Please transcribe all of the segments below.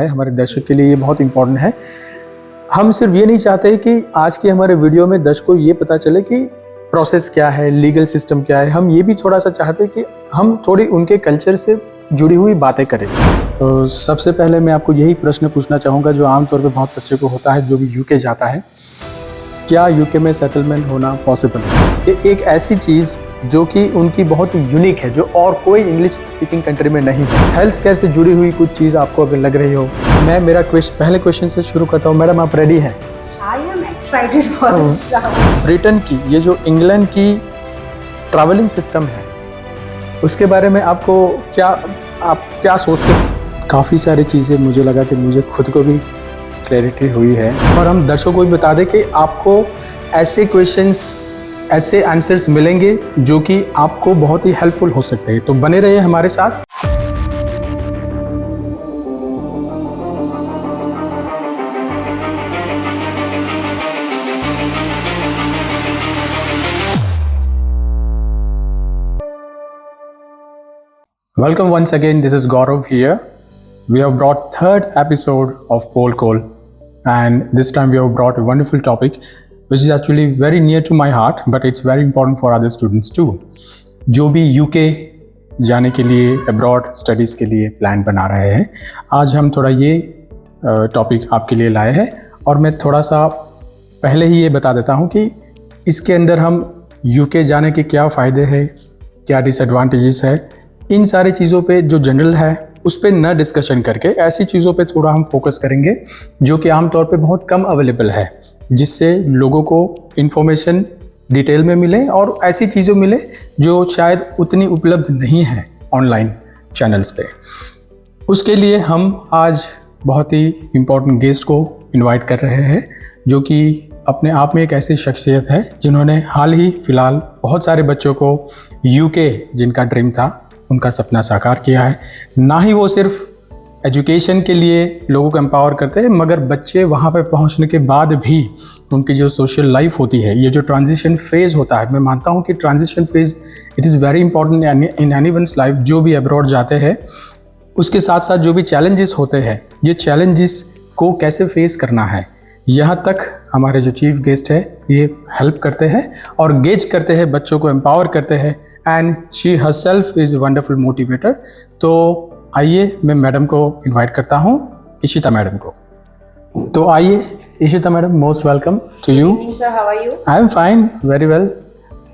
है हमारे दर्शक के लिए ये बहुत इम्पोर्टेंट है। हम सिर्फ ये नहीं चाहते कि आज के हमारे वीडियो में दर्शक को ये पता चले कि प्रोसेस क्या है, लीगल सिस्टम क्या है। हम ये भी थोड़ा सा चाहते हैं कि हम थोड़ी उनके कल्चर से जुड़ी हुई बातें करें। तो सबसे पहले मैं आपको यही प्रश्न पूछना चाहूँगा जो आमतौर पे बहुत बच्चे को होता है जो भी यूके जाता है, क्या यूके में सेटलमेंट होना पॉसिबल है? कि एक ऐसी चीज़ जो कि उनकी बहुत ही यूनिक है, जो और कोई इंग्लिश स्पीकिंग कंट्री में नहीं है। हेल्थ केयर से जुड़ी हुई कुछ चीज़ आपको अगर लग रही हो, मैं मेरा पहले क्वेश्चन से शुरू करता हूँ। मैडम, आप रेडी हैं? I am excited for this round. Britain की ये जो इंग्लैंड की ट्रैवलिंग सिस्टम है, उसके बारे में आप क्या सोचते हैं? काफ़ी सारी चीज़ें मुझे लगा कि मुझे खुद को भी क्लैरिटी हुई है, और हम दर्शकों को भी बता दें कि आपको ऐसे क्वेश्चंस, ऐसे आंसर्स मिलेंगे जो कि आपको बहुत ही हेल्पफुल हो सकते हैं। तो बने रहिए हमारे साथ। Welcome once again, this is Gaurav here. We have brought third episode of Poll Call, and this time we have brought a wonderful topic which is actually very near to my heart, but it's very important for other students too. जो भी UK जाने के लिए, abroad studies के लिए plan बना रहे हैं, आज हम थोड़ा ये टॉपिक आपके लिए लाए हैं। और मैं थोड़ा सा पहले ही ये बता देता हूँ कि इसके अंदर हम यूके जाने के क्या फ़ायदे हैं, क्या डिसएडवांटेजेस है, इन सारी चीज़ों पे जो जनरल है उस पर न डिस्कशन करके ऐसी चीज़ों पे थोड़ा हम फोकस करेंगे जो कि आमतौर पे बहुत कम अवेलेबल है, जिससे लोगों को इन्फॉर्मेशन डिटेल में मिले और ऐसी चीज़ें मिले जो शायद उतनी उपलब्ध नहीं है ऑनलाइन चैनल्स पे। उसके लिए हम आज बहुत ही इम्पोर्टेंट गेस्ट को इनवाइट कर रहे हैं, जो कि अपने आप में एक ऐसी शख्सियत है जिन्होंने हाल ही फ़िलहाल बहुत सारे बच्चों को यूके जिनका ड्रीम था उनका सपना साकार किया है। ना ही वो सिर्फ एजुकेशन के लिए लोगों को एम्पावर करते हैं, मगर बच्चे वहाँ पर पहुँचने के बाद भी उनकी जो सोशल लाइफ होती है, ये जो ट्रांजिशन फेज़ होता है, मैं मानता हूँ कि transition phase it is very important in anyone's life. जो भी अब्रॉड जाते हैं उसके साथ साथ जो भी चैलेंजेस होते हैं, ये चैलेंजेस को कैसे फेस करना है, यहाँ तक हमारे जो चीफ गेस्ट है ये हेल्प करते हैं और गेज करते हैं, बच्चों को एम्पावर करते हैं, and she herself is wonderful motivator. तो आइए मैं मैडम को इनवाइट करता हूँ, इशिता मैडम को। तो आइए Ishita madam, most welcome to you. Sir, how are you? I am fine, very well.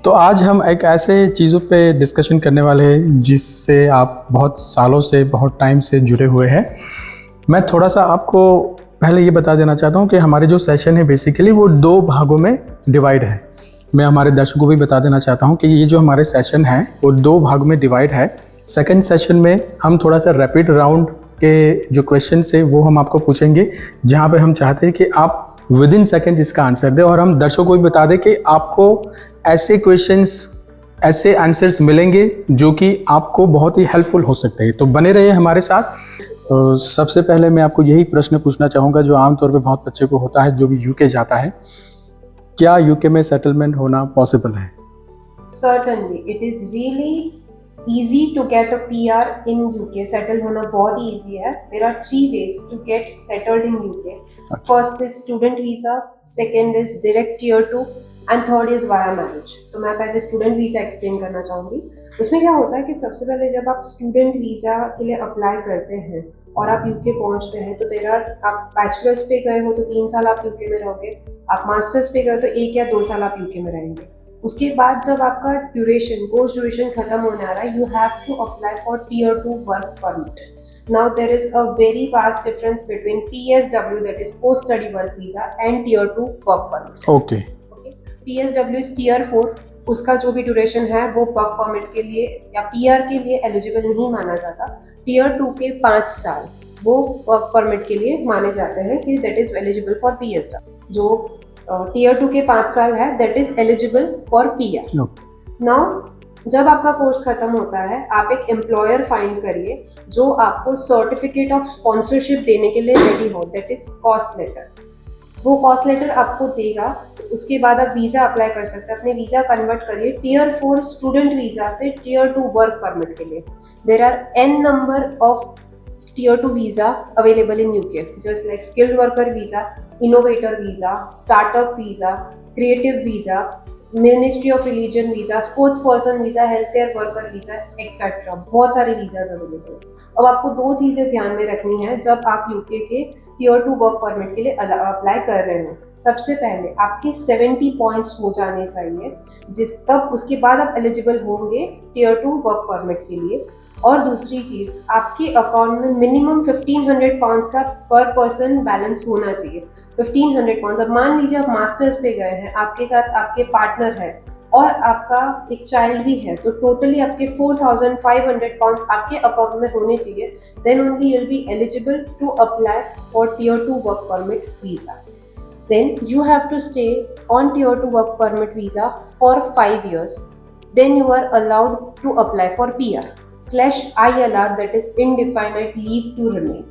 तो आज हम एक ऐसे चीज़ों पे डिस्कशन करने वाले हैं जिससे आप बहुत सालों से, बहुत टाइम से जुड़े हुए हैं। मैं थोड़ा सा आपको पहले ये बता देना चाहता हूँ कि हमारे जो सेशन है बेसिकली वो 2 भागों में डिवाइड है। मैं हमारे दर्शकों को भी बता देना चाहता हूँ कि ये जो हमारे सेशन है वो 2 भाग में डिवाइड है। सेकंड सेशन में हम थोड़ा सा रैपिड राउंड के जो क्वेश्चन है वो हम आपको पूछेंगे, जहाँ पे हम चाहते हैं कि आप विद इन सेकेंड इसका आंसर दें, और हम दर्शकों को भी बता दें कि आपको ऐसे क्वेश्चंस, ऐसे आंसर्स मिलेंगे जो कि आपको बहुत ही हेल्पफुल हो सकते हैं। तो बने रहिए हमारे साथ। तो सबसे पहले मैं आपको यही प्रश्न पूछना चाहूँगा जो आमतौर पे बहुत बच्चे को होता है जो भी यूके जाता है, क्या यूके में सेटलमेंट होना पॉसिबल है? Certainly, it is really easy to get a PR in UK. Settle होना बहुत ही easy है. There are 3 ways to get settled in UK. First is student visa, second is direct tier 2, and third is via marriage. तो मैं पहले student visa explain करना चाहूँगी। उसमें क्या होता है कि सबसे पहले जब आप स्टूडेंट वीज़ा के लिए अप्लाई करते हैं और आप यूके पहुंचते हैं, तो आप बैचलर्स पे गए हो तो 3 साल आप यूके में रहोगे, आप मास्टर्स पे गए हो तो 1 या 2 साल आप यूके में रहेंगे। उसके बाद जब आपका कोर्स ड्यूरेशन खत्म होने आ रहा है, you have to apply for tier 2 work permit. Now there is a very vast difference between PSW, that is post study work visa, and tier 2 work permit. Okay. PSW is tier 4, उसका जो भी duration है वो work permit के लिए या PR के लिए एलिजिबल नहीं माना जाता। टियर 2 के 5 साल वो वर्क परमिट के लिए माने जाते हैं कि that is eligible for PSW। जो टियर 2 के 5 साल है that is eligible for PR। Now जब आपका कोर्स खत्म होता है, आप एक एम्प्लॉयर फाइंड करिए जो आपको सर्टिफिकेट ऑफ स्पॉन्सरशिप देने के लिए रेडी हो, दैट इज कॉस्ट लेटर। वो कॉस्ट लेटर आपको देगा, उसके बाद आप वीज़ा अप्लाई कर सकते हैं। अपने वीज़ा कन्वर्ट करिए टियर 4 स्टूडेंट वीज़ा से टियर 2 वर्क परमिट के लिए। There are n number of tier 2 visa available in UK, just like skilled worker visa, innovator visa, startup visa, creative visa, ministry of religion visa, sports person visa, health care worker visa etcetera, बहुत सारे visas available. अब आपको दो चीजें ध्यान में रखनी है जब आप यूके के टियर 2 वर्क परमिट के लिए अप्लाई कर रहे हो। सबसे पहले आपके 70 पॉइंट्स हो जाने चाहिए, जिस तब उसके बाद आप एलिजिबल होंगे टियर 2 वर्क परमिट के लिए। और दूसरी चीज, आपके अकाउंट में मिनिमम 1500 पाउंड्स का पर पर्सन बैलेंस होना चाहिए। 1500 पाउंड्स। अब मान लीजिए आप मास्टर्स पे गए हैं, आपके साथ आपके पार्टनर है और आपका एक चाइल्ड भी है, तो टोटली आपके 4500 पाउंड्स आपके अकाउंट में होने चाहिए। Then only you will be eligible to apply for tier 2 work permit visa. Then you have to stay on tier 2 work permit visa for 5 years. Then you are allowed to apply for PR/ILR, that is indefinite leave to remain.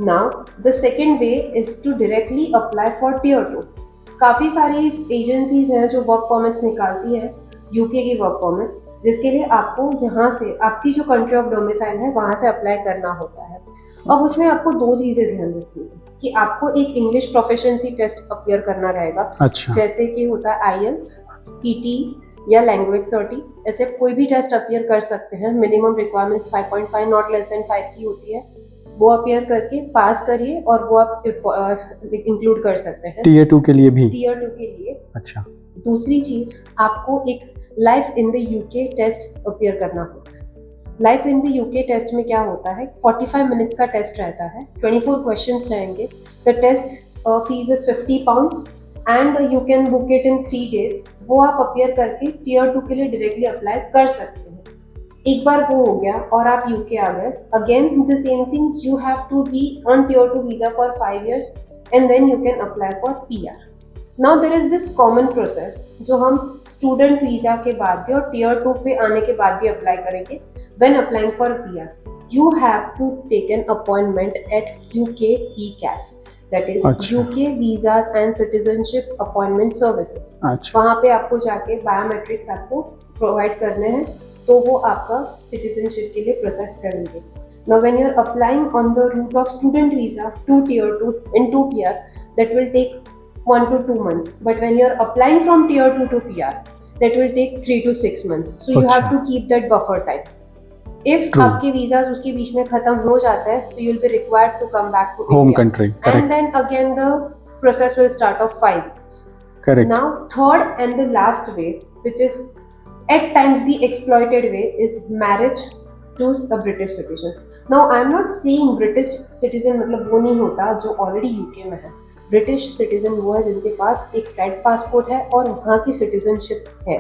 Now the second way is to directly apply for tier 2. काफ़ी सारी agencies हैं जो work permits निकालती हैं, UK की work permits, जिसके लिए आपको यहाँ से आपकी जो कंट्री ऑफ डोमिसाइल है वहाँ से अप्लाई करना होता है। अब उसमें आपको दो चीज़ें ध्यान रखनी है कि आपको एक इंग्लिश प्रोफिशिएंसी टेस्ट अपीयर करना रहेगा। अच्छा। जैसे कि होता है IELTS, PT या लैंग्वेज सर्टी, ऐसे कोई भी टेस्ट अपीयर कर सकते हैं। Minimum requirements 5.5 not less than 5 की होती है, वो अपीयर करके पास करिए और वो आप इंक्लूड कर सकते हैं टियर 2 के लिए भी। टियर 2 के लिए। अच्छा। दूसरी चीज, आपको एक life in the UK test appear करना होता है। Life in the UK test में क्या होता है, 45 मिनट्स का टेस्ट रहता है, 24 क्वेश्चंस रहेंगे। The test fee is 50 pounds and you can book it in 3 days। वो आप अपीयर करके टियर 2 के लिए डायरेक्टली अप्लाई कर सकते हैं। एक बार वो हो गया और आप यूके आ गए, again the same thing, you have to be on tier 2 visa for 5 years and then you can apply for PR। Now there is this common process जो हम स्टूडेंट वीजा के बाद भी और टियर 2 पे आने के बाद भी अप्लाई करेंगे। When applying for PR, you have to take an appointment at UK PCAS, that is UK visas and citizenship appointment services. वहाँ पे आपको जाके बायोमेट्रिक्स आपको प्रोवाइड करने हैं, तो वो आपका सिटीजनशिप के लिए प्रोसेस करेंगे। Now when you are applying on the route of student visa to tier 2 into PR, that will take 1 to 2 months. But when you are applying from tier 2 to PR, that will take 3 to 6 months. So you have to keep that buffer time. If आपके visas उसके बीच में खत्म हो जाता है, तो you will be required to come back to home India. country. Correct. And then again the process will start of 5 years. Correct. Now third and the last way, which is at times the exploited way, is marriage to a British citizen. Now I am not saying British citizen मतलब वो नहीं होता जो already UK में है। British citizen वो है जिनके पास एक रेड पासपोर्ट है और वहाँ की सिटीजनशिप है।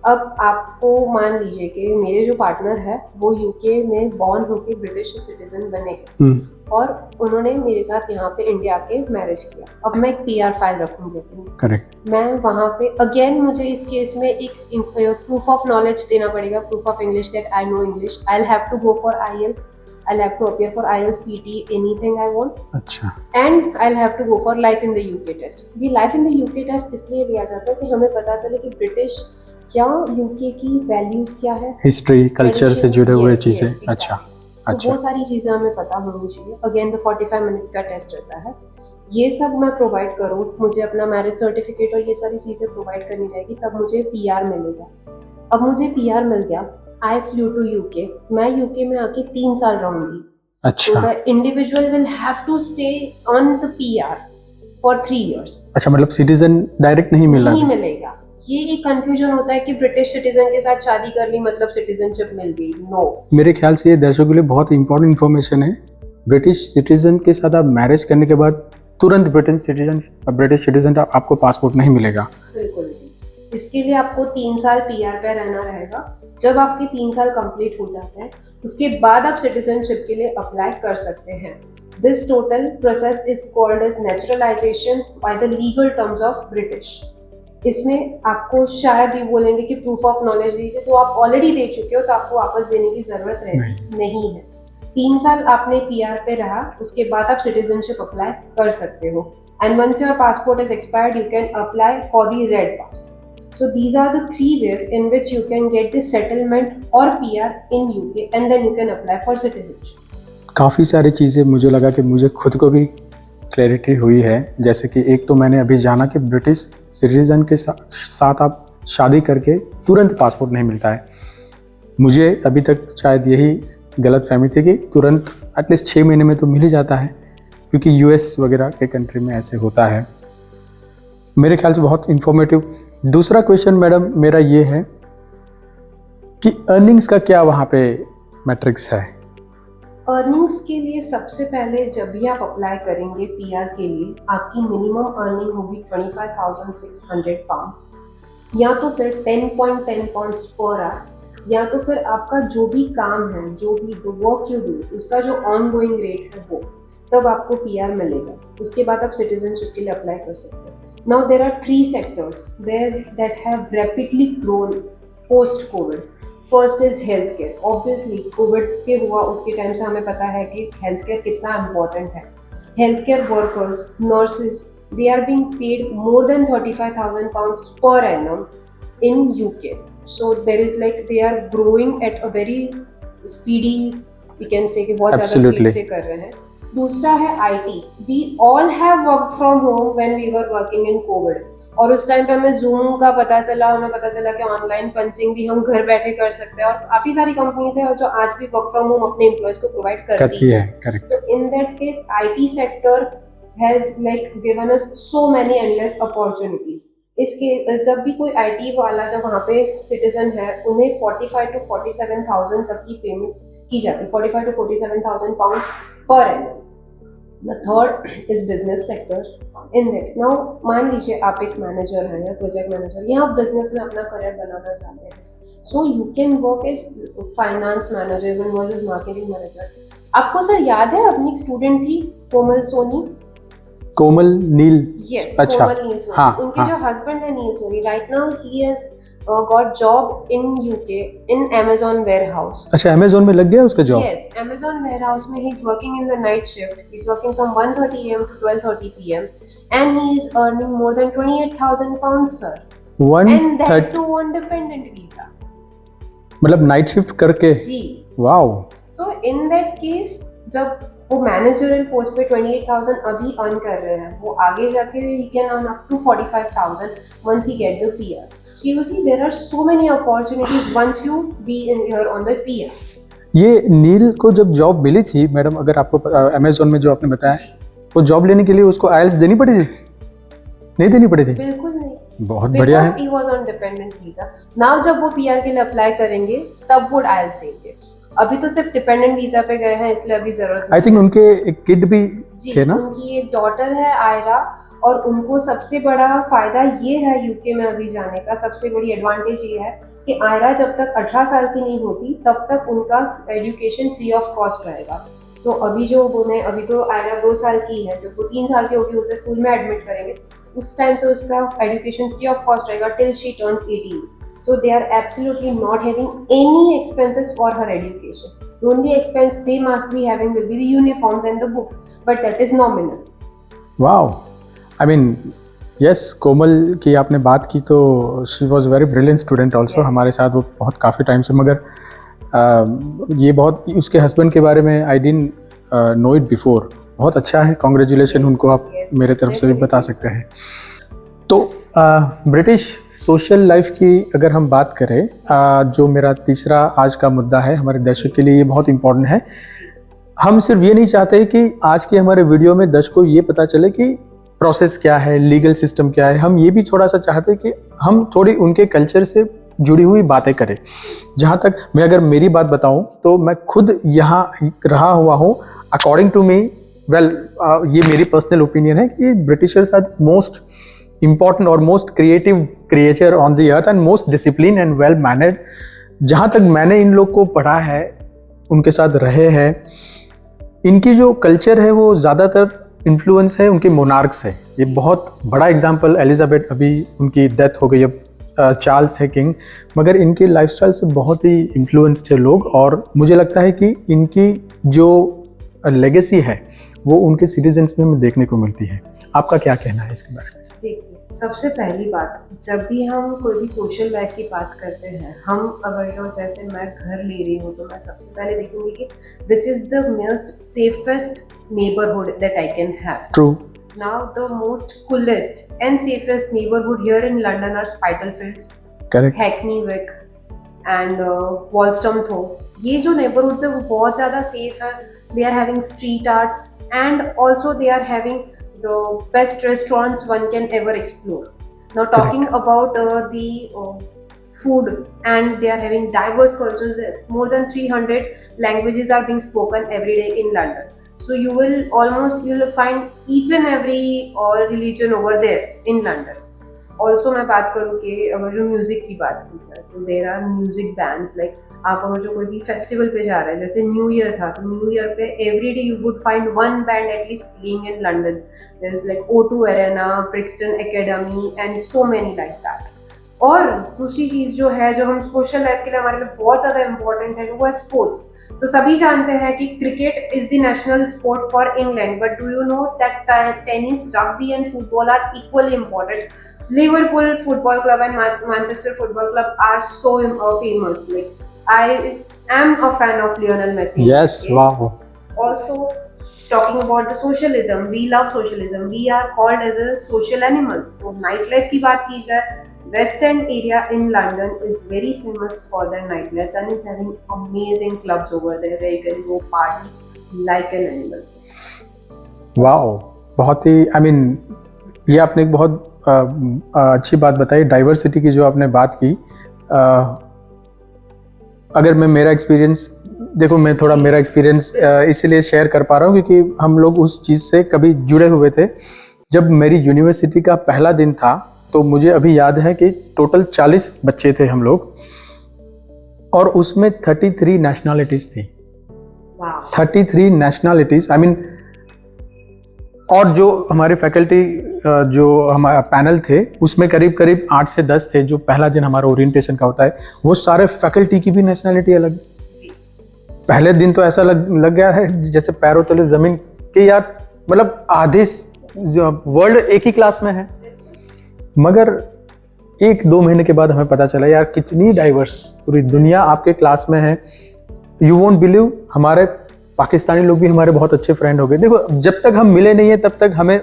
अब आपको मान लीजिए कि मेरे जो पार्टनर है वो यूके में बॉर्न होके ब्रिटिश सिटीजन बने हैं और उन्होंने मेरे साथ यहाँ पे इंडिया के मैरिज किया। अब मैं एक PR फाइल रखूंगी अपनी। करेक्ट। मैं वहाँ पे अगेन मुझे इस केस में एक प्रूफ ऑफ नॉलेज देना पड़ेगा, proof of English, that I know English. I will have to go for IELTS, I'll have to appear for IELTS, PT, anything I want. अच्छा। And I'll have to go for life in the UK test. ये life in the UK test इसलिए लिया जाता है कि हमें पता चले कि ब्रिटिश या यूके की वैल्यूज क्या है, हिस्ट्री कल्चर से जुड़े हुए चीजें। अच्छा। तो वो सारी चीजें हमें पता होनी चाहिए। अगेन द 45 मिनट्स का टेस्ट रहता है। ये सब मैं प्रोवाइड करूँ, मुझे अपना मैरिज सर्टिफिकेट और ये सारी चीजें प्रोवाइड करनी रहेगी, तब मुझे PR मिलेगा। अब मुझे PR मिल गया, I flew to UK, मैं UK में आके 3 साल रहूंगी। अच्छा। So the individual will have to stay on the PR for 3 years. अच्छा, मतलब सिटीजन डायरेक्ट नहीं मिला? नहीं मिलेगा। ये एक कंफ्यूजन होता है कि ब्रिटिश सिटीजन के साथ शादी कर ली मतलब सिटीजनशिप मिल गई। नो, मेरे ख्याल से ये दर्शकों के लिए बहुत इंपॉर्टेंट इन्फॉर्मेशन है। ब्रिटिश सिटीजन के साथ आप मैरिज करने के बाद तुरंत ब्रिटिश सिटीजन आपको पासपोर्ट नहीं मिलेगा। बिल्कुल। इसके लिए आपको 3 साल PR पे रहना रहेगा। जब आपके 3 साल कंप्लीट हो जाते हैं, उसके बाद आप सिटीजनशिप के लिए अप्लाई कर सकते हैं। This total process is called as naturalisation by the legal terms of British. इसमें आपको शायद ये बोलेंगे कि प्रूफ ऑफ नॉलेज दीजिए, तो आप ऑलरेडी दे चुके हो तो आपको वापस देने की जरूरत नहीं है। 3 साल आपने PR पे रहा, उसके बाद आप सिटीजनशिप अप्लाई कर सकते हो। And once your passport is expired, you can apply for the red passport. So these are the 3 ways in which you can get the settlement or PR in UK and then you can apply for citizenship. काफ़ी सारी चीज़ें मुझे लगा कि मुझे खुद को भी क्लैरिटी हुई है। जैसे कि एक तो मैंने अभी जाना कि ब्रिटिश सिटीज़न के साथ आप शादी करके तुरंत पासपोर्ट नहीं मिलता है। मुझे अभी तक शायद यही गलतफहमी थी कि तुरंत एटलीस्ट 6 महीने में तो मिल ही जाता है, क्योंकि यूएस वगैरह के कंट्री में ऐसे होता है। मेरे ख्याल से बहुत इंफॉर्मेटिव। दूसरा क्वेश्चन मैडम मेरा ये है कि अर्निंग्स का क्या वहाँ पे मैट्रिक्स है? अर्निंग्स के लिए सबसे पहले जब भी आप अप्लाई करेंगे पीआर के लिए, आपकी मिनिमम अर्निंग होगी 25,600 पाउंड्स, या तो फिर 10.10 पाउंड्स पर आवर, या तो फिर आपका जो भी काम है, जो भी द वर्क यू डू, उसका जो ऑन गोइंग रेट है वो, तब आपको पीआर मिलेगा। उसके बाद आप सिटीजनशिप के लिए अप्लाई कर सकते हैं। Now there are 3 sectors that have rapidly grown post covid. First is health care. Obviously covid के हुआ उसके टाइम से हमें पता है कि हेल्थ केयर कितना इम्पोर्टेंट है। Health care workers, nurses, they are being paid more than 35,000 pounds per annum in UK. So there is like they are growing at a very speedy, we can say कि बहुत ज़्यादा speed से कर रहे हैं। दूसरा है IT. We all have work from home when we were working in covid, और उस टाइम पे हमें जूम का पता चला, हमें पता चला कि ऑनलाइन पंचिंग भी हम घर बैठे कर सकते हैं, और काफी सारी कंपनीज है जो आज भी वर्क फ्रॉम होम अपने एम्प्लॉयज को प्रोवाइड करती है। करेक्ट। तो in that case IT sector has like given us so many endless opportunities. इसके जब भी कोई आईटी वाला जब वहाँ पे सिटीजन है, उन्हें 45 to 47,000 तक की पेमेंट की जाती है, 45 to 47,000 pounds per annum. The third is business sector. In that, now मान लीजिए आप एक मैनेजर हैं या प्रोजेक्ट मैनेजर, या आप बिजनेस में अपना करियर बनाना चाहते हैं, so you can work as finance manager, even work as marketing manager. आपको सर याद है अपनी एक स्टूडेंट थी कोमल सोनी, कोमल नील? यस, अच्छा, कोमल नील सोनी। हाँ, उनके हाँ. जो हस्बैंड है Neel Soni, right now he has got job in UK in Amazon warehouse. अच्छा, अमेज़न में लग गया उसका जॉब? Yes, Amazon warehouse में he is working in the night shift. He is working from 1:30 AM to 12:30 PM, and he is earning more than 28,000 pounds, sir. And that too on dependent visa. मतलब night shift करके? जी। Wow. So in that case, जब वो managerial post पे 28,000 अभी earn कर रहे हैं, वो आगे जाके he can earn up to 45,000 once he get the PR. So you see there are so many opportunities once you be in here on the PR. ये नील को जब जॉब मिली थी मैडम, अगर आपको अमेज़न में जो आपने बताया, वो जॉब लेने के लिए उसको आइल्स देनी पड़ी थी? नहीं देनी पड़ी थी? बिल्कुल नहीं। बहुत बढ़िया है। Because he was on dependent visa. Now जब वो PR के लिए अप्लाई करेंगे तब वो आइल्स देंगे। अभी तो सिर्फ डिपेंडेंट वीजा पे गए हैं, इसलिए अभी जरूरत आई थिंक उनके एक किड भी थे ना? उनकी एक डॉटर है आयरा, और उनको सबसे बड़ा फायदा ये है यूके में अभी जाने का, सबसे बड़ी एडवांटेज ये है कि आयरा जब तक 18 साल की नहीं होती तब तक उनका एजुकेशन फ्री ऑफ कॉस्ट रहेगा। सो अभी जो उन्हें, अभी तो आयरा 2 साल की है, जब वो 3 साल की होगी उसे स्कूल में एडमिट करेंगे, उस टाइम से उसका एजुकेशन फ्री ऑफ कॉस्ट रहेगा till she turns 18। So they are absolutely not having any expenses for her education. The only expense they must be having will be the uniforms and the books, but that is nominal. Wow, I mean, yes, कोमल की आपने बात की तो she was very brilliant student also. Yes. हमारे साथ वो बहुत काफ़ी टाइम से, मगर ये बहुत उसके हस्बैंड के बारे में I didn't know it before. बहुत अच्छा है, congratulations उनको आप मेरे तरफ से भी बता सकते हैं। तो ब्रिटिश सोशल लाइफ की अगर हम बात करें, जो मेरा तीसरा आज का मुद्दा है, हमारे दर्शक के लिए ये बहुत इम्पोर्टेंट है। हम सिर्फ ये नहीं चाहते कि आज के हमारे वीडियो में दर्शक को ये पता चले कि प्रोसेस क्या है, लीगल सिस्टम क्या है। हम ये भी थोड़ा सा चाहते हैं कि हम थोड़ी उनके कल्चर से जुड़ी हुई बातें करें। जहाँ तक मैं अगर मेरी बात बताऊँ तो मैं खुद यहाँ रहा हुआ हूँ। अकॉर्डिंग टू मी, वेल, ये मेरी पर्सनल ओपिनियन है कि Britishers are most important or most creative creature on the earth and most disciplined and well mannered। जहाँ तक मैंने इन लोग को पढ़ा है, उनके साथ रहे हैं, इनकी जो कल्चर है वो ज़्यादातर इन्फ्लुएंस है उनके मोनार्क से। ये बहुत बड़ा एग्जाम्पल, एलिजाबेथ, अभी उनकी डेथ हो गई, अब चार्ल्स है किंग, मगर इनके लाइफस्टाइल से बहुत ही इन्फ्लुएंस्ड थे लोग। और मुझे लगता है कि इनकी जो लेगेसी है वो उनके सिटीजन्स में देखने को मिलती है। आपका क्या कहना है इसके बारे में? देखिए, सबसे पहली बात, जब भी हम कोई भी सोशल लाइफ की बात करते हैं, हम अगर जो जैसे मैं घर ले रही हूँ तो मैं सबसे पहले देखूंगी कि which is the most safest neighborhood that I can have. True. Now the most coolest and safest neighborhood here in London are Spitalfields, Correct. Hackney Wick and Walthamstow. ये जो neighborhoods है वो बहुत ज़्यादा safe है. They are having street arts and also they are having the best restaurants one can ever explore. Now talking about the food, and they are having diverse cultures. More than 300 languages are being spoken every day in London. So you will find each and every religion over there in London. Also मैं बात करूँ कि अगर जो music की बात की जाए तो there are music bands like आप अगर जो कोई भी फेस्टिवल पे जा रहे हैं, जैसे न्यू ईयर था तो न्यू ईयर पे every day you would find one band at least playing in London. There is like O2 Arena, Brixton Academy and so many like that. और दूसरी चीज़ जो है जो हम सोशल लाइफ के लिए हमारे लिए बहुत ज़्यादा इम्पोर्टेंट है वो है स्पोर्ट्स. तो सभी जानते हैं कि cricket is the national sport for England, but do you know that tennis, rugby and football are equally important. Liverpool Football Club and Manchester Football Club are so famous. Like I am a fan of Lionel Messi. Yes, wow. Also, talking about the socialism, we love socialism. We are called as a social animals. तो night life की बात की जाए, West End area in London is very famous for their nightlife and it's having amazing clubs over there where you can go party like an animal. Wow, बहुत ही ये आपने एक बहुत अच्छी बात बताई. डाइवर्सिटी की जो आपने बात की, अगर मैं मेरा एक्सपीरियंस देखो, मैं थोड़ा मेरा एक्सपीरियंस इसलिए शेयर कर पा रहा हूँ क्योंकि हम लोग उस चीज़ से कभी जुड़े हुए थे. जब मेरी यूनिवर्सिटी का पहला दिन था तो मुझे अभी याद है कि टोटल 40 बच्चे थे हम लोग और उसमें 33 नेशनलिटीज़ थी. 33 नेशनलिटीज़. और जो हमारे फैकल्टी जो हमारा पैनल थे उसमें करीब 8 से 10 थे. जो पहला दिन हमारा ओरिएंटेशन का होता है वो सारे फैकल्टी की भी नेशनलिटी अलग. पहले दिन तो ऐसा लग गया है जैसे पैरों तले ज़मीन के, यार मतलब आधे वर्ल्ड एक ही क्लास में है. मगर 1-2 महीने के बाद हमें पता चला यार कितनी डाइवर्स पूरी दुनिया आपके क्लास में है. यू वोंट बिलीव, हमारे पाकिस्तानी लोग भी हमारे बहुत अच्छे फ्रेंड हो गए. देखो, जब तक हम मिले नहीं है तब तक हमें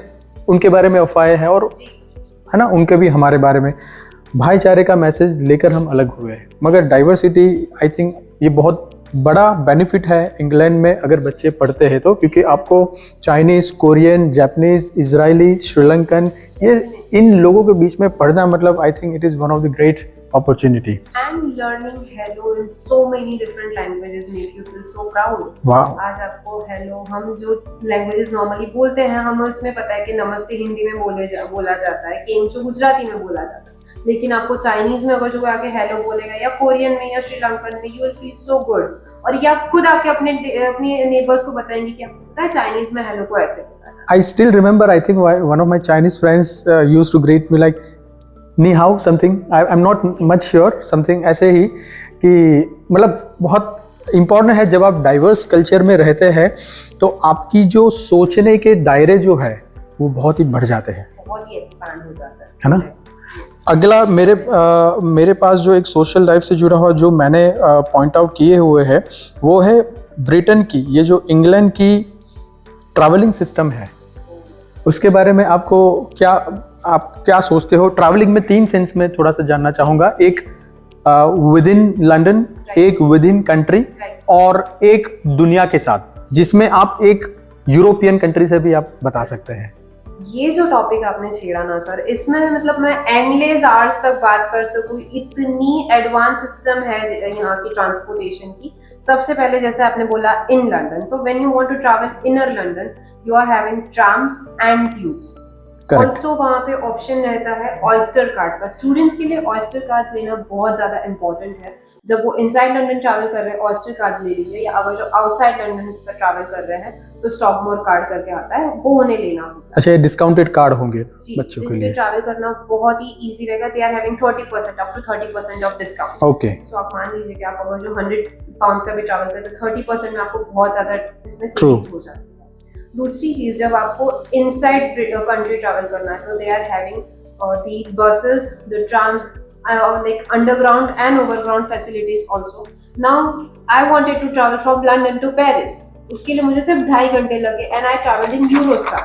उनके बारे में अफवाहें हैं और है ना, उनके भी हमारे बारे में. भाईचारे का मैसेज लेकर हम अलग हुए हैं. मगर डाइवर्सिटी आई थिंक ये बहुत बड़ा बेनिफिट है इंग्लैंड में अगर बच्चे पढ़ते हैं तो, क्योंकि आपको Chinese, Korean, Japanese, Israeli, Sri Lankan, ये इन लोगों के बीच में पढ़ना मतलब I think it is one of the great opportunity. And learning hello in so many different languages make you feel so proud. Wow. आज आपको hello, हम जो languages normally बोलते हैं हमें उसमें पता है कि नमस्ते हिंदी में बोला जाता है, केमचो गुजराती में बोला जाता है. लेकिन आपको चाइनीज में अगर जो आके हेलो बोलेगा या कोरियन में या श्रीलंकन में, you will feel so good. और ये आप खुद आके अपने नेबर्स को बताएंगे कि आपको पता है चाइनीज में हेलो को ऐसे बोला जाता है. I still remember, I think one of my Chinese friends used to greet me like knee how something, I am not much sure, something ऐसे ही, कि मतलब बहुत इम्पॉर्टेंट है. जब आप डाइवर्स कल्चर में रहते हैं तो आपकी जो सोचने के दायरे जो है वो बहुत ही बढ़ जाते हैं, बहुत ही एक्सपैंड हो जाता है ना. अगला मेरे पास जो एक सोशल लाइफ से जुड़ा हुआ जो मैंने पॉइंट आउट किए हुए है वो है ब्रिटेन की, ये जो इंग्लैंड की ट्रैवलिंग सिस्टम है उसके बारे में आप क्या सोचते हो? ट्रैवलिंग में 3 सेंस में थोड़ा सा जानना चाहूँगा. एक विद इन लंदन, एक विद इन कंट्री और एक दुनिया के साथ, जिसमें आप एक यूरोपियन कंट्री से भी आप बता सकते हैं. ये जो टॉपिक आपने छेड़ा ना सर, इसमें मतलब मैं एंडलेस आवर्स तक बात कर सकूँ. इतनी एडवांस सिस्टम है यहाँ की ट्रांसपोर्टेशन की. सबसे पहले जैसे आपने बोला in London, so when you want to travel inner London you are having trams and tubes. Also वहाँ पे ऑप्शन रहता है ऑयस्टर कार्ड का. स्टूडेंट्स के लिए ऑयस्टर कार्ड्स लेना बहुत ज़्यादा इंपॉर्टेंट है. जब वो इनसाइड लंदन ट्रैवल कर रहे हैं ऑयस्टर कार्ड्स ले लीजिए, या अगर जो आउटसाइड लंदन पर ट्रैवल कर रहे हैं तो स्टॉकमोर कार्ड करके आता है, वो उन्हें लेना होगा. अच्छा, ये डिस्काउंटेड कार्ड होंगे बच्चों के लिए. ट्रैवल करना बहुत ही इजी रहेगा. They are having 30% up to 30% off discount. Okay, so आप मान लीजिए कि आप अगर जो 100 पाउंड्स का भी ट्रैवल करें तो 30% में आपको बहुत ज़्यादा इसमें सेविंग्स हो जाती है. दूसरी चीज, जब आपको इनसाइड कंट्री ट्रैवल करना है तो they are having the buses, the trams, like underground and overground facilities also. Now I wanted to travel from London to Paris. उसके लिए मुझे सिर्फ 2.5 घंटे लगे and I traveled in Eurostar.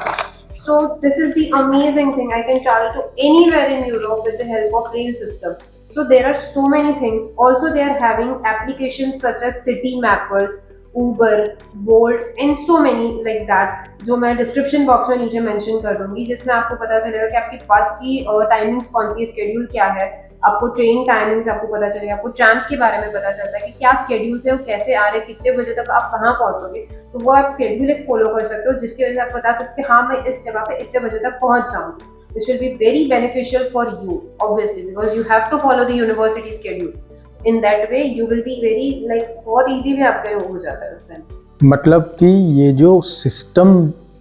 So this is the amazing thing. I can travel to anywhere in Europe with the help of rail system. So there are so many things. Also they are having applications such as City Mappers, Uber, Bolt and so many like that, जो मैं description box में नीचे mention कर दूंगी, जिसमें आपको पता चलेगा कि आपकी बस की टाइमिंग्स कौन सी है, स्केड्यूल क्या है, आपको ट्रेन टाइमिंग्स आपको पता चलेगा, आपको ट्रैम्स के बारे में पता चलता है कि क्या स्केड्यूल है, वो कैसे आ रहे, कितने बजे तक आप कहाँ पहुँचोगे, तो वो आप स्केड्यूल एक फॉलो कर सकते हो, जिसकी वजह से आप बता सकते हो हाँ मैं इस जगह पे इतने बजे तक पहुँच जाऊँगी. This will be very beneficial for you, obviously, because you have to follow the university schedules. In that way, you will be very like बहुत easily आपके हो जाता है उस टाइम. मतलब कि ये जो सिस्टम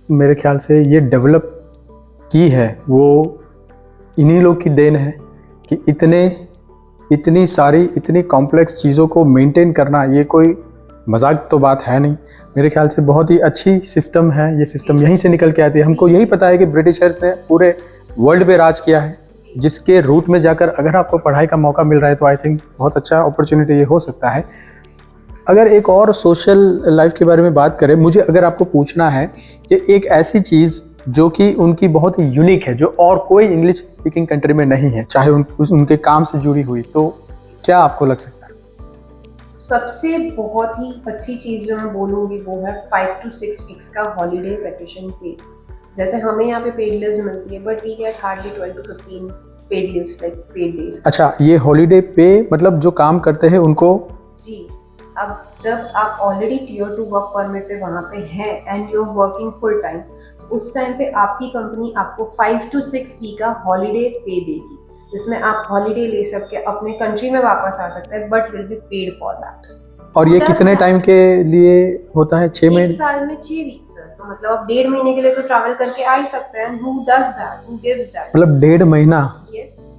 मेरे ख्याल से ये डेवलप की है वो इन्हीं लोग की देन है कि इतनी सारी इतनी कॉम्प्लेक्स चीज़ों को मेंटेन करना ये कोई मजाक तो बात है नहीं. मेरे ख्याल से बहुत ही अच्छी सिस्टम है. ये सिस्टम यहीं से निकल के आती है. हमको यही पता है कि ब्रिटिशर्स ने पूरे वर्ल्ड पे राज किया है, जिसके रूट में जाकर अगर आपको पढ़ाई का मौका मिल रहा है तो आई थिंक बहुत अच्छा अपॉर्चुनिटी ये हो सकता है. अगर एक और सोशल लाइफ के बारे में बात करें, मुझे अगर आपको पूछना है कि एक ऐसी चीज़ जो कि उनकी बहुत ही यूनिक है, जो और कोई इंग्लिश स्पीकिंग कंट्री में नहीं है, चाहे उनके काम से जुड़ी हुई, तो क्या आपको लग सकता है? सबसे बहुत ही अच्छी चीज़ जो मैं बोलूँगी वो है 5 to 6 वीक्स का हॉलीडे वैकेशन पे. जैसे हमें यहाँ पे पेड लीव्स मिलती है, but we get hardly 12 to 15 paid leaves like paid days. अच्छा, ये हॉलीडे पे मतलब जो काम करते हैं उनको? जी. अब जब आप ऑलरेडी टियर 2 वर्क परमिट पे वहाँ पे हैं and you are working full time, तो उस टाइम पे आपकी कंपनी आपको 5 to 6 वीक का हॉलीडे पे देगी, जिसमें आप हॉलीडे ले सकते अपने कंट्री में वापस आ सकते हैं, but will be paid for that. और ये कितने टाइम के लिए होता है? 6 महीने? एक साल में 6 वीक सर. तो मतलब आप 1.5 महीने के लिए तो ट्रैवल करके आ ही सकते हैं. Who does that, who gives that? मतलब 1.5 महीना? यस,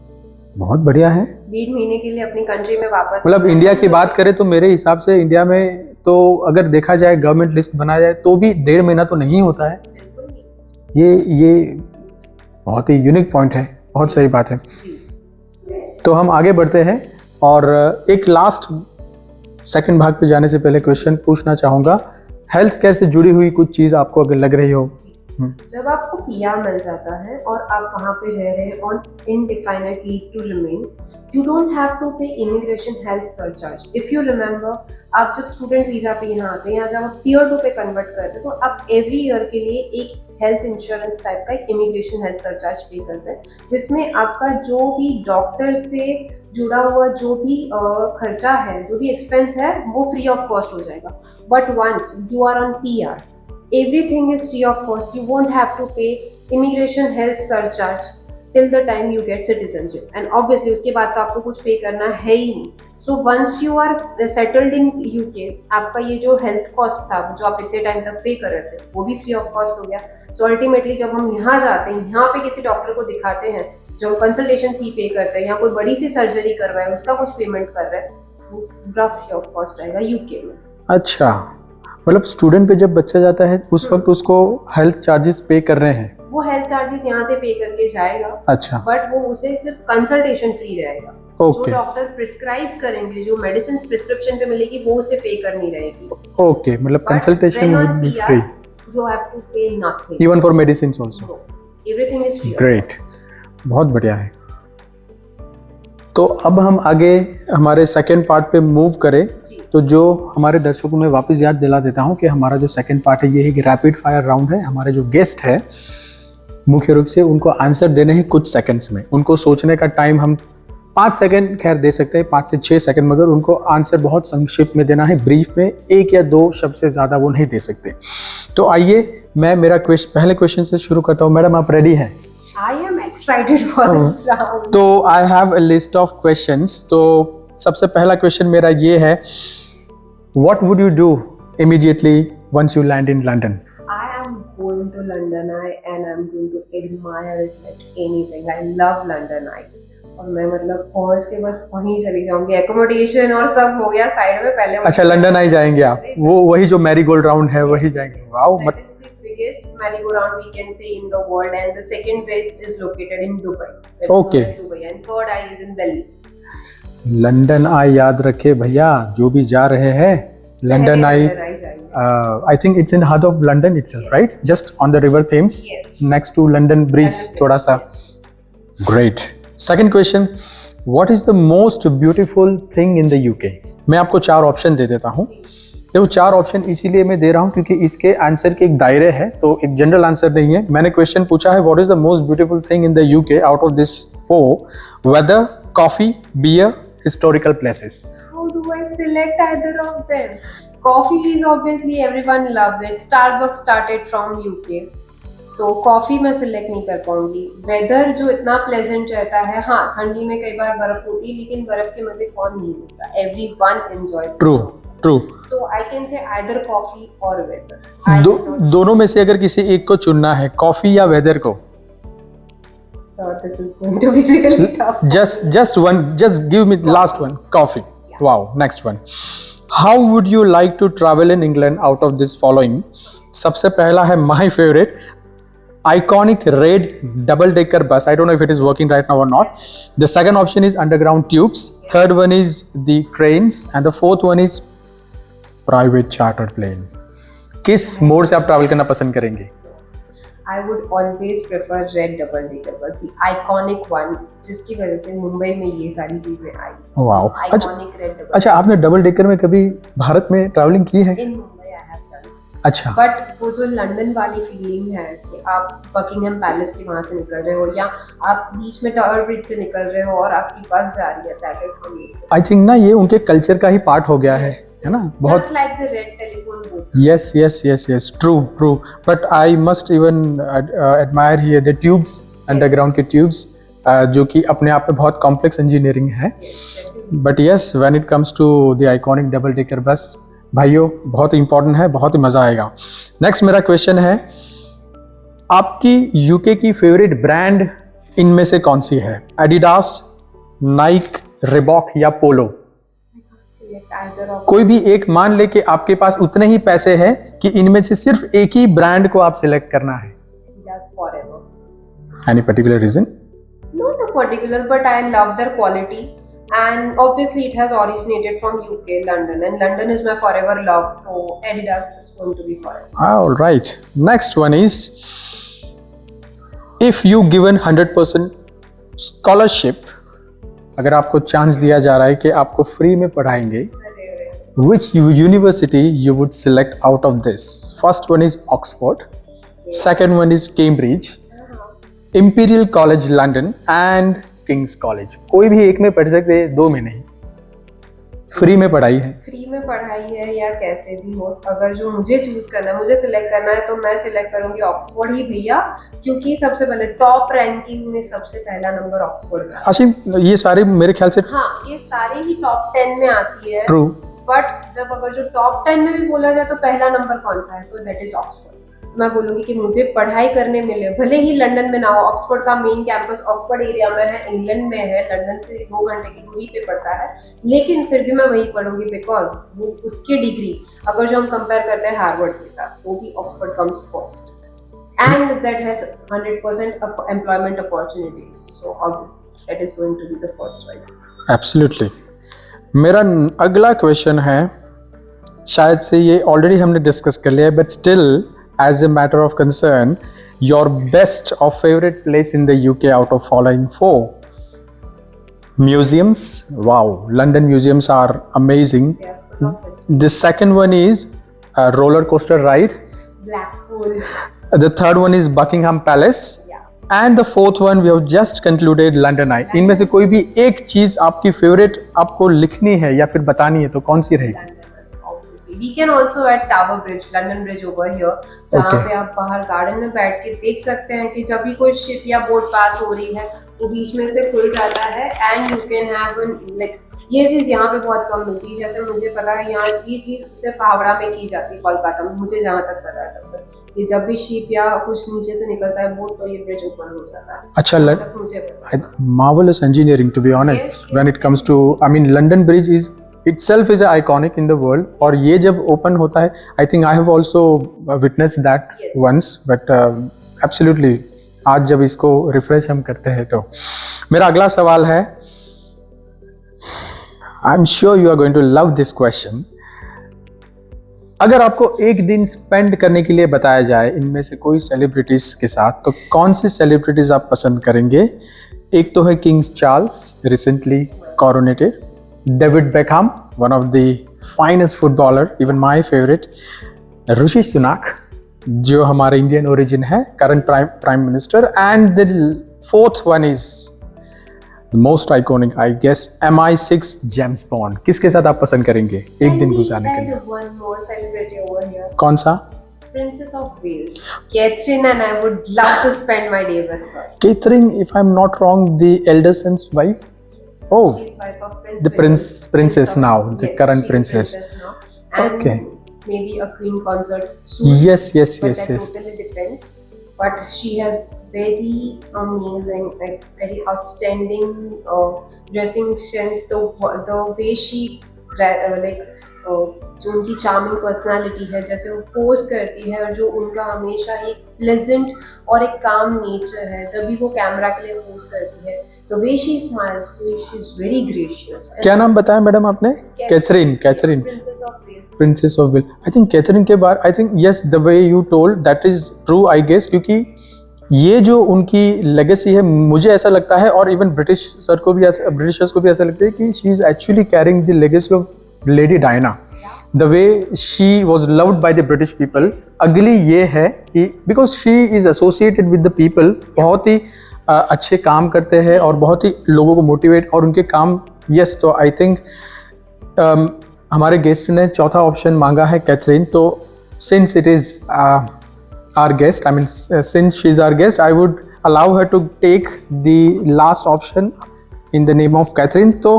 बहुत बढ़िया है. 1.5 महीने के लिए अपनी कंट्री में वापस. मतलब इंडिया की बात करें तो मेरे हिसाब से इंडिया में तो अगर देखा जाए, गवर्नमेंट लिस्ट बनाया जाए तो भी 1.5 महीना तो नहीं होता है. बिल्कुल नहीं सर. ये बहुत ही यूनिक पॉइंट है. बहुत सही बात है. तो हम आगे बढ़ते हैं और एक लास्ट सेकंड भाग पे जाने से पहले क्वेश्चन पूछना चाहूँगा. हेल्थ केयर से जुड़ी हुई कुछ चीज़ आपको अगर लग रही हो? जब आपको पीआर मिल जाता है और आप वहाँ पे रह रहे हैं on indefinite leave to remain, you don't have to pay immigration health surcharge. If you remember, आप जब स्टूडेंट वीजा पे यहाँ आते हैं या जब आप टियर 2 पे कन्वर्ट करते हैं, तो आप एवरी ईयर के लिए एक हेल्थ इंश्योरेंस टाइप का एक इमिग्रेशन हेल्थ सरचार्ज पे करते हैं, जिसमें आपका जो भी डॉक्टर से जुड़ा हुआ जो भी खर्चा है, जो भी एक्सपेंस है, वो फ्री ऑफ कॉस्ट हो जाएगा. But once you are on PR, everything is free of cost. You won't have to pay immigration health surcharge till the time you get citizenship, and obviously उसके बाद तो आपको कुछ पे करना है ही नहीं. So once you are settled in UK, आपका ये जो हेल्थ कॉस्ट था जो आप इतने टाइम तक पे कर रहे थे, वो भी फ्री ऑफ कॉस्ट हो गया. सो अल्टीमेटली जब हम यहाँ जाते हैं, यहाँ पे किसी डॉक्टर को दिखाते हैं, जो कंसल्टेशन फी पे करते हैं, या कोई बड़ी सी सर्जरी कर रहा है उसका कुछ पेमेंट कर रहा है, वो पूरा फ्री ऑफ कॉस्ट रहेगा यूके में. अच्छा, मतलब स्टूडेंट पे जब बच्चा जाता है उस वक्त उसको हेल्थ चार्जेस पे कर रहे हैं? वो हेल्थ चार्जेस यहाँ से पे करके जाएगा. अच्छा. बट वो उसे सिर्फ कंसल्टेशन फ्री रहेगा. ओके. जो डॉक्टर प्रिस्क्राइब करेंगे, जो मेडिसिन प्रिस्क्रिप्शन पे मिलेगी, वो उसे पे करनी रहेगी. ओके, मतलब consultation will be free. You have to pay nothing even for medicines also. Everything is free. Great, बहुत बढ़िया है. तो अब हम आगे हमारे सेकंड पार्ट पे मूव करें. तो जो हमारे दर्शकों को मैं वापस याद दिला देता हूं कि हमारा जो सेकंड पार्ट है ये एक रैपिड फायर राउंड है. हमारे जो गेस्ट है मुख्य रूप से उनको आंसर देने हैं कुछ सेकंड्स में. उनको सोचने का टाइम हम 5 सेकंड खैर दे सकते हैं, 5 से 6 सेकंड, मगर उनको आंसर बहुत संक्षिप्त में देना है, ब्रीफ में, 1 या 2 शब्द से ज़्यादा वो नहीं दे सकते. तो आइए मैं मेरा पहले क्वेश्चन से शुरू करता हूँ. मैडम आप रेडी हैं? I am excited for this round. तो I have a list of questions. तो सबसे पहला क्वेश्चन मेरा ये है, What would you do immediately once you land in London? I am going to London Eye and I'm going to admire it like anything. I love London Eye. और मैं मतलब पहुंच के बस वहीं चली जाऊंगी. एकोमोडेशन और सब हो गया साइड में. पहले अच्छा, लंदन आई जाएंगे आप? वो वही जो मैरी गोल्ड राउंड है वही जाएंगे? Wow. biggest merry-go-round we can say in the world, and the second best is located in Dubai. That is known Okay. as Dubai, and third eye is in Delhi. London Eye याद रखे भैया, जो भी जा रहे हैं London Eye. London eye जाएंगे. I think it's in the heart of London itself, Yes. right? Just on the river Thames, Yes. next to London Bridge, London थोड़ा सा. Yes. Great. Second question, what is the most beautiful thing in the UK? मैं आपको 4 option दे देता हूँ. देखो 4 option इसीलिए मैं दे रहा हूँ क्योंकि इसके आंसर के एक दायरे है, तो एक जनरल आंसर नहीं है. मैंने क्वेश्चन पूछा है what is the most beautiful thing in the UK out of this 4, weather, coffee, beer, historical places. How do I select either of them? Coffee is obviously everyone loves it. Starbucks started from UK. So coffee मैं select नहीं कर पाऊंगी. Weather जो इतना pleasant रहता है, हाँ ठंडी में कई बार बर्फ होती है, लेकिन बर्फ के मजे कौन नहीं लेता? Everyone enjoys. True true. So I can say either coffee or weather. I do not. दोनों में से अगर किसी एक को चुनना है, कॉफी या वेदर को, So this is going to be really tough. just one, just give me last one, coffee. Yeah. Wow. Next one, how would you like to travel in England out of this following? सबसे पहला है my favorite, iconic red double decker bus. I don't know if it is working right now or not. The second option is underground tubes. Third one is the trains, and the fourth one is private chartered plane. किस mode से आप travel करना पसंद करेंगे? I would always prefer red double decker bus, the iconic one, जिसकी वजह से मुंबई में ये सारी चीजें आई. वाओ. Iconic red double. अच्छा, आपने डबल डेकर में कभी भारत में ट्रैवलिंग की है? In Mumbai I have done. अच्छा. बट वो जो लंदन वाली फीलिंग है कि आप बकिंगहम पैलेस के वहां से निकल रहे हो, या आप बीच में टावर ब्रिज से निकल रहे हो और आपकी बस जा रही है, that is amazing. I think ना ये उनके कल्चर का ही पार्ट हो गया है ना? बहुत. Just like the red telephone booth. yes, true, but I must even admire here the tubes, underground के tubes, जो कि अपने आप में बहुत कॉम्प्लेक्स इंजीनियरिंग है. But yes, when it comes to the iconic double decker bus, भाइयों बहुत इंपॉर्टेंट है, बहुत ही मज़ा आएगा. नेक्स्ट मेरा क्वेश्चन है, आपकी यूके की फेवरेट ब्रांड इनमें से कौन सी है? एडिडास, नाइक, रिबॉक या पोलो? कोई भी एक. मान ले कि आपके पास उतने ही पैसे हैं कि इनमें से सिर्फ एक ही ब्रांड को आप सिलेक्ट करना है. Forever. Any particular reason? Not a particular, but I love their quality, and obviously it has originated from UK, London, and London is my forever love. So Adidas is going to be forever. All right. Next one is, if you given 100% scholarship, अगर आपको chance दिया जा रहा है कि आपको free में पढ़ाएंगे, which university you would select out of this? First one is Oxford, second one is Cambridge, Imperial College London and King's College. कोई भी एक में पढ़ सकते हैं, दो में नहीं. फ्री में पढ़ाई है. फ्री में पढ़ाई है या कैसे भी हो, अगर जो मुझे चूज करना है, मुझे सिलेक्ट करना है, तो मैं सिलेक्ट करूंगी ऑक्सफोर्ड ही भैया, क्योंकि सबसे पहले टॉप रैंकिंग में सबसे पहला नंबर ऑक्सफोर्ड का. अच्छा, ये सारे मेरे ख्याल से हाँ, ये सारे ही टॉप 10 में आती है. ट्रू. बट जब अगर जो टॉप 10 में भी बोला जाए तो पहला नंबर कौन सा है, तो दैट इज ऑक्सफोर्ड. मैं बोलूंगी कि मुझे पढ़ाई करने मिले, भले ही लंदन में ना हो. ऑक्सफोर्ड का मेन कैंपस ऑक्सफोर्ड एरिया में है, इंग्लैंड में है, लंदन से 2 घंटे की दूरी पे पड़ता है, लेकिन फिर भी मैं वही पढ़ूंगी बिकॉज वो उसकी डिग्री, अगर जो हम कंपेयर करते हैं हार्वर्ड के साथ, तो भी Oxford comes first, and that has 100% employment opportunities. So obviously that is going to be the first choice. Absolutely. मेरा अगला क्वेश्चन है, शायद से ये ऑलरेडी हमने डिस्कस कर लिया है, but still as a matter of concern, your best or favorite place in the UK out of following 4? Museums. Wow, London museums are amazing. The second one is a roller coaster ride. Blackpool. The third one is Buckingham Palace. Yeah. And the fourth one we have just concluded, London Eye. इनमें से कोई भी एक चीज आपकी favourite आपको लिखनी है या फिर बतानी है, तो कौन सी रहेगी? We can also add Tower Bridge, London Bridge over here, जहाँ Okay. पे आप बाहर गार्डन में बैठ के देख सकते हैं कि जब भी कोई शिप या बोट पास हो रही है, वो बीच में से खुल जाता है, and you can have like, ये चीज़ यहाँ पे बहुत कम मिलती है. जैसे मुझे पता है यहाँ ये चीज़ सिर्फ हावड़ा में की जाती है, कोलकाता में, मुझे जहाँ तक पता है तब तक, कि जब भी शिप या कुछ नीचे से निकलता है बोट, तो ये ब्रिज ओपन हो जाता है. अच्छा, जहाँ तक मुझे पता है. marvelous engineering, to be honest. Yes, When yes. it comes to, I mean, London Bridge is itself is iconic in the world. और ये जब open होता है, I think I have also witnessed that Yes. once, but absolutely आज जब इसको refresh हम करते हैं तो मेरा अगला सवाल है, I'm sure you are going to love this question. अगर आपको एक दिन स्पेंड करने के लिए बताया जाए इनमें से कोई सेलिब्रिटीज के साथ, तो कौन सी सेलिब्रिटीज आप पसंद करेंगे? एक तो है King Charles, recently coronated, David Beckham, one of the finest footballer, even my favourite, Rishi Sunak जो हमारे इंडियन ओरिजिन है, current prime minister, and the fourth one is the most iconic I guess MI6 James Bond. किसके साथ आप पसंद करेंगे एक दिन गुजारने के लिए? One more celebrity over here. कौन सा? Princess of Wales, Catherine, and I would love to spend my day with her. Catherine, if I'm not wrong, the elder son's wife. Oh, She's wife of Prince the William. princess of- now, the yes, current she's princess. now. And Okay. maybe a queen consort soon. Yes, yes, But yes, that yes. totally depends. But she has very amazing, like very outstanding dressing sense. The way she जो उनकी charming personality है, जैसे वो pose करती है, और जो उनका हमेशा एक प्लेजेंट और एक काम नेचर है जब भी वो कैमरा के लिए पोज करती है, the way she smiles, she is very gracious. क्या नाम बताया मैडम आपने? Catherine. Princess of Wales. Princess of Wales. I think Catherine के बारे, I think yes, the way you told that is true I guess, क्योंकि ये जो उनकी लेगेसी है, मुझे ऐसा लगता है, और इवन ब्रिटिशर्स को भी ऐसा लगता है कि she is actually carrying the legacy of lady Diana, the way she was loved by the British people. अगली ये है कि because she is associated with the people, बहुत ही अच्छे काम करते हैं और बहुत ही लोगों को मोटिवेट, और उनके काम यस। तो आई थिंक हमारे गेस्ट ने चौथा ऑप्शन मांगा है कैथरीन, तो since it is our guest, I mean since she's our guest, I would allow her to take the last option in the name of Catherine. तो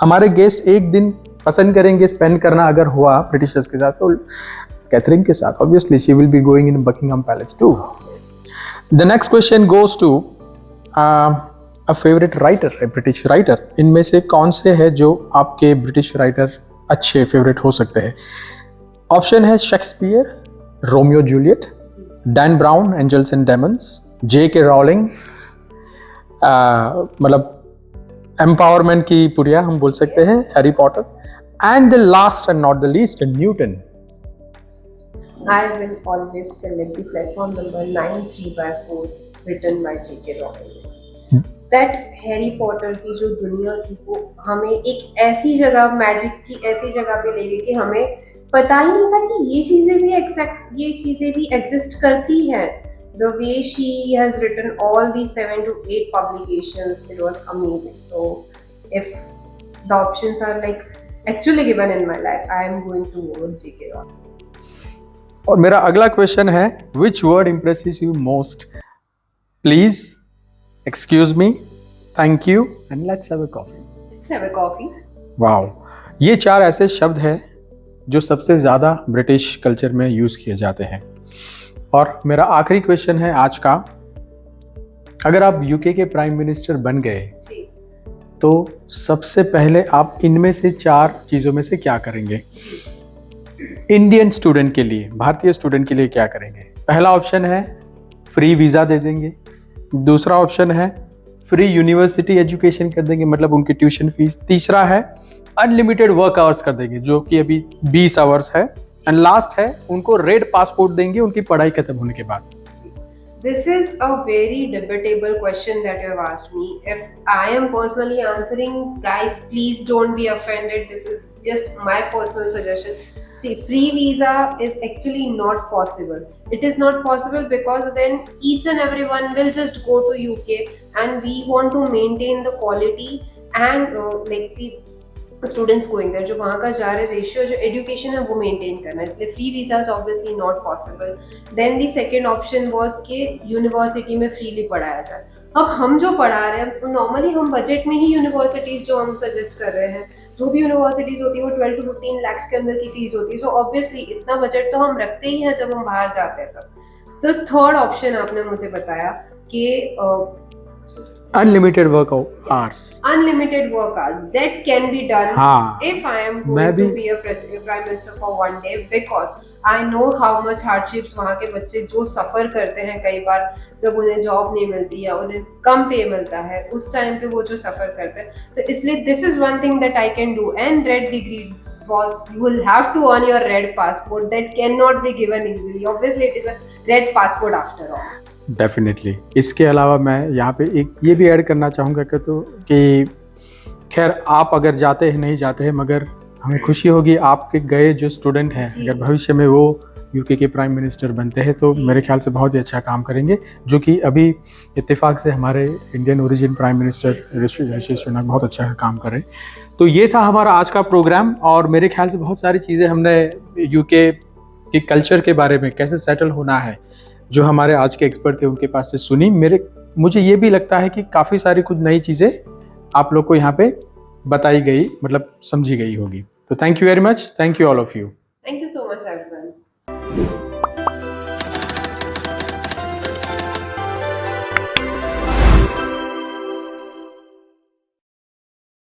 हमारे guest एक दिन पसंद करेंगे स्पेंड करना अगर हुआ ब्रिटिशर्स के साथ, तो कैथरीन के साथ obviously she will be going in Buckingham Palace too. The next question goes to a favorite writer, a British writer. इनमें से कौन से है जो आपके ब्रिटिश राइटर अच्छे फेवरेट हो सकते हैं? ऑप्शन है Shakespeare, Romeo Juliet, Dan Brown, angels and demons, J.K. Rowling, मतलब एम्पावरमेंट की पुरिया हम बोल सकते हैं, Harry Potter, and the last and not the least, Newton. I will always select the platform number 93/4 written by J.K. Rowling. That Harry Potter की जो दुनिया थी वो हमें एक ऐसी जगह, मैजिक की ऐसी जगह पे ले गई कि हमें पता ही नहीं था कि ये चीज़ें भी एग्जिस्ट करती हैं। The way she has written all the 7 to 8 publications, it was amazing. So if the options are like actually given in my life, I am going to vote J.K. Rowling. और मेरा अगला question है, which word impresses you most? Please excuse me, thank you, and let's have a coffee. Let's have a coffee. Wow, ये 4 ऐसे शब्द हैं जो सबसे ज़्यादा ब्रिटिश कल्चर में यूज़ किए जाते हैं। और मेरा आखिरी क्वेश्चन है आज का, अगर आप यूके के प्राइम मिनिस्टर बन गए जी। तो सबसे पहले आप इनमें से 4 चीज़ों में से क्या करेंगे? इंडियन स्टूडेंट के लिए, भारतीय स्टूडेंट के लिए क्या करेंगे? पहला ऑप्शन है फ्री वीज़ा दे देंगे, दूसरा ऑप्शन है फ्री यूनिवर्सिटी एजुकेशन कर देंगे, मतलब उनकी ट्यूशन फीस, तीसरा है अनलिमिटेड वर्क आवर्स कर देंगे जो कि अभी 20 आवर्स है, एंड लास्ट है उनको रेड पासपोर्ट देंगे उनकी पढ़ाई खत्म होने के बाद। This is a very debatable question that you have asked me. If I am personally answering, guys, please don't be offended. This is just my personal suggestion. See, free visa is actually not possible. It is not possible because then each and everyone will just go to UK, and we want to maintain the quality and like the students going there, जो वहाँ का जा रहे ratio जो education है वो maintain करना है, इसलिए free visa is obviously not possible. Then the second option was कि यूनिवर्सिटी में फ्रीली पढ़ाया जाए। अब हम जो पढ़ा रहे हैं नॉर्मली हम बजट में ही यूनिवर्सिटीज़ जो हम सजेस्ट कर रहे हैं, जो भी यूनिवर्सिटीज़ होती है वो 12 to 15 लाख के अंदर की फीस होती है। सो ऑब्वियसली इतना बजट तो हम रखते ही हैं जब हम बाहर जाते हैं तब। तो थर्ड ऑप्शन आपने मुझे बताया कि unlimited work hours. Unlimited work hours that can be done हाँ, if I am मैं going to भी be a prime minister for one day, because I know how much hardships वहाँ के बच्चे जो सफ़र करते हैं कई बार जब उन्हें जॉब नहीं मिलती या उन्हें कम पे मिलता है, उस टाइम पे वो जो सफ़र करते हैं, तो इसलिए this is one thing that I can do. And red degree, boss, you will have to earn your red passport that cannot be given easily. Obviously it is a red passport after all. Definitely. इसके अलावा मैं यहाँ पे एक ये भी add करना चाहूँगा कि खैर आप अगर जाते हैं नहीं जाते हैं, मगर हमें खुशी होगी आपके गए जो स्टूडेंट हैं जी। अगर भविष्य में वो यूके के प्राइम मिनिस्टर बनते हैं तो जी। मेरे ख्याल से बहुत ही अच्छा काम करेंगे, जो कि अभी इत्तेफाक से हमारे Indian origin prime minister Rishi Sunak बहुत अच्छा काम कर रहे हैं। तो ये था हमारा आज का प्रोग्राम, और मेरे ख्याल से बहुत सारी चीज़ें हमने यूके के कल्चर के बारे में, कैसे सेटल होना है, जो हमारे आज के एक्सपर्ट थे उनके पास से सुनी। मुझे ये भी लगता है कि काफ़ी सारी कुछ नई चीज़ें आप लोग को यहाँ पे बताई गई, मतलब समझी गई होगी। तो thank you very much, thank you all of you. Thank you so much, everyone.